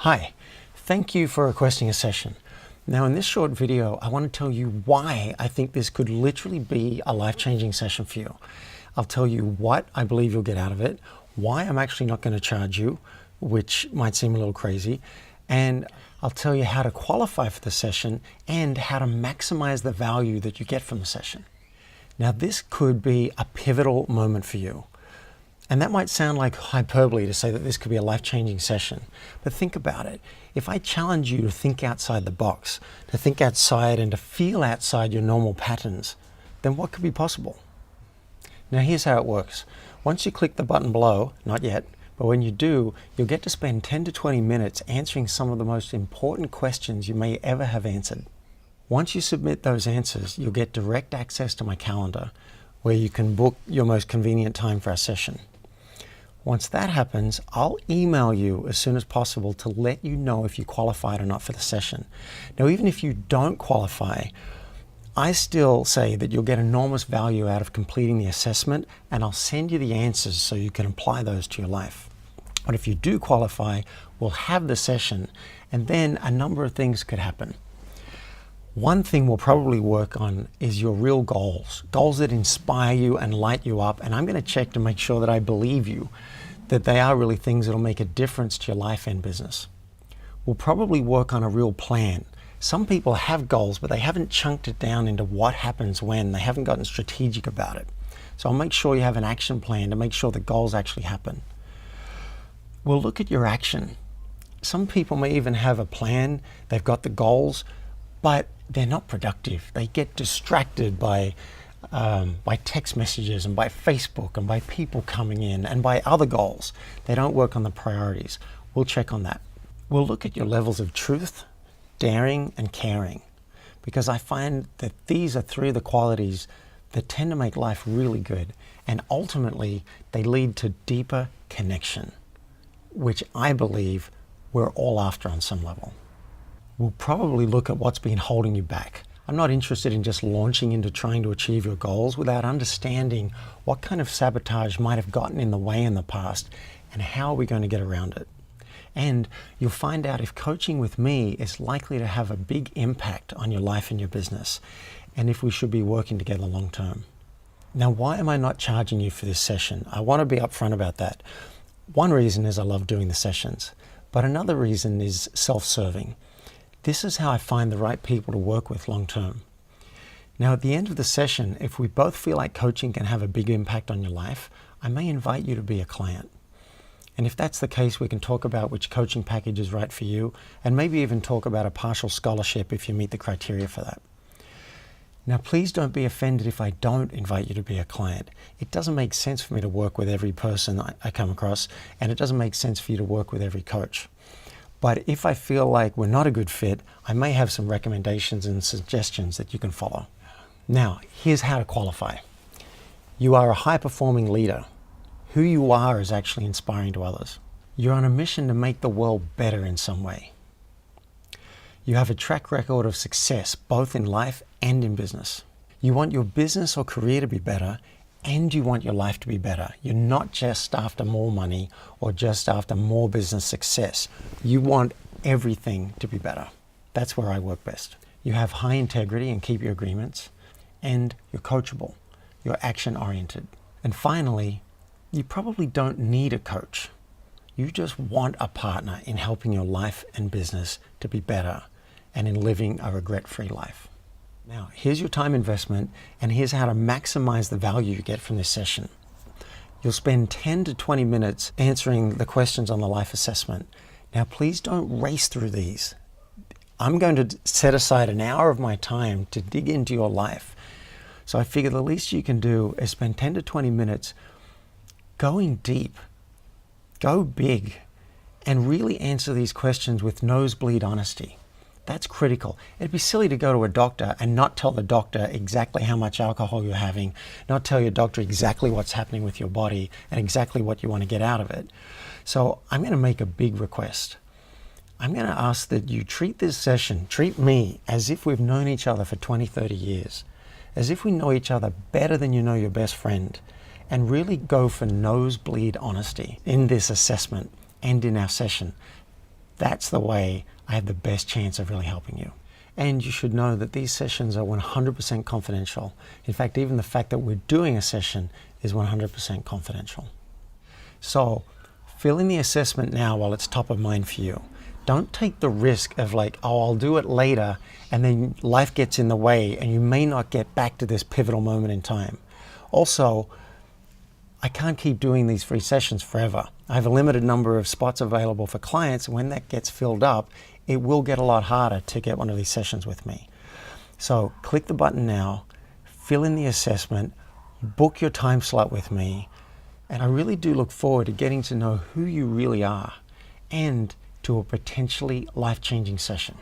Hi, thank you for requesting a session. Now in this short video, I want to tell you why I think this could literally be a life-changing session for you. I'll tell you what I believe you'll get out of it, why I'm actually not going to charge you, which might seem a little crazy, and I'll tell you how to qualify for the session and how to maximize the value that you get from the session. Now this could be a pivotal moment for you. And that might sound like hyperbole to say that this could be a life-changing session, but think about it. If I challenge you to think outside the box, to think outside and to feel outside your normal patterns, then what could be possible? Now here's how it works. Once you click the button below, not yet, but when you do, you'll get to spend 10 to 20 minutes answering some of the most important questions you may ever have answered. Once you submit those answers, you'll get direct access to my calendar, where you can book your most convenient time for our session. Once that happens, I'll email you as soon as possible to let you know if you qualified or not for the session. Now, even if you don't qualify, I still say that you'll get enormous value out of completing the assessment, and I'll send you the answers so you can apply those to your life. But if you do qualify, we'll have the session, and then a number of things could happen. One thing we'll probably work on is your real goals, goals that inspire you and light you up, and I'm going to check to make sure that I believe you, that they are really things that will make a difference to your life and business. We'll probably work on a real plan. Some people have goals, but they haven't chunked it down into what happens when. They haven't gotten strategic about it. So I'll make sure you have an action plan to make sure the goals actually happen. We'll look at your action. Some people may even have a plan, they've got the goals, but they're not productive. They get distracted by text messages and by Facebook and by people coming in and by other goals. They don't work on the priorities. We'll check on that. We'll look at your levels of truth, daring, and caring, because I find that these are three of the qualities that tend to make life really good, and ultimately they lead to deeper connection, which I believe we're all after on some level. We'll probably look at what's been holding you back. I'm not interested in just launching into trying to achieve your goals without understanding what kind of sabotage might have gotten in the way in the past and how are we going to get around it. And you'll find out if coaching with me is likely to have a big impact on your life and your business, and if we should be working together long term. Now, why am I not charging you for this session? I want to be upfront about that. One reason is I love doing the sessions, but another reason is self-serving. This is how I find the right people to work with long term. Now, at the end of the session, if we both feel like coaching can have a big impact on your life, I may invite you to be a client. And if that's the case, we can talk about which coaching package is right for you, and maybe even talk about a partial scholarship if you meet the criteria for that. Now, please don't be offended if I don't invite you to be a client. It doesn't make sense for me to work with every person I come across, and it doesn't make sense for you to work with every coach. But if I feel like we're not a good fit, I may have some recommendations and suggestions that you can follow. Now, here's how to qualify. You are a high-performing leader. Who you are is actually inspiring to others. You're on a mission to make the world better in some way. You have a track record of success, both in life and in business. You want your business or career to be better, and you want your life to be better. You're not just after more money or just after more business success. You want everything to be better. That's where I work best. You have high integrity and keep your agreements, and you're coachable. You're action-oriented. And finally, you probably don't need a coach. You just want a partner in helping your life and business to be better and in living a regret-free life. Now, here's your time investment, and here's how to maximize the value you get from this session. You'll spend 10 to 20 minutes answering the questions on the life assessment. Now, please don't race through these. I'm going to set aside an hour of my time to dig into your life. So I figure the least you can do is spend 10 to 20 minutes going deep, go big, and really answer these questions with nosebleed honesty. That's critical. It'd be silly to go to a doctor and not tell the doctor exactly how much alcohol you're having, not tell your doctor exactly what's happening with your body and exactly what you want to get out of it. So I'm going to make a big request. I'm going to ask that you treat this session, treat me as if we've known each other for 20, 30 years, as if we know each other better than you know your best friend, and really go for nosebleed honesty in this assessment and in our session. That's the way I have the best chance of really helping you. And you should know that these sessions are 100% confidential. In fact, even the fact that we're doing a session is 100% confidential. So fill in the assessment now while it's top of mind for you. Don't take the risk of like, oh, I'll do it later, and then life gets in the way and you may not get back to this pivotal moment in time. Also, I can't keep doing these free sessions forever. I have a limited number of spots available for clients. When that gets filled up, it will get a lot harder to get one of these sessions with me. So click the button now, fill in the assessment, book your time slot with me, and I really do look forward to getting to know who you really are and to a potentially life-changing session.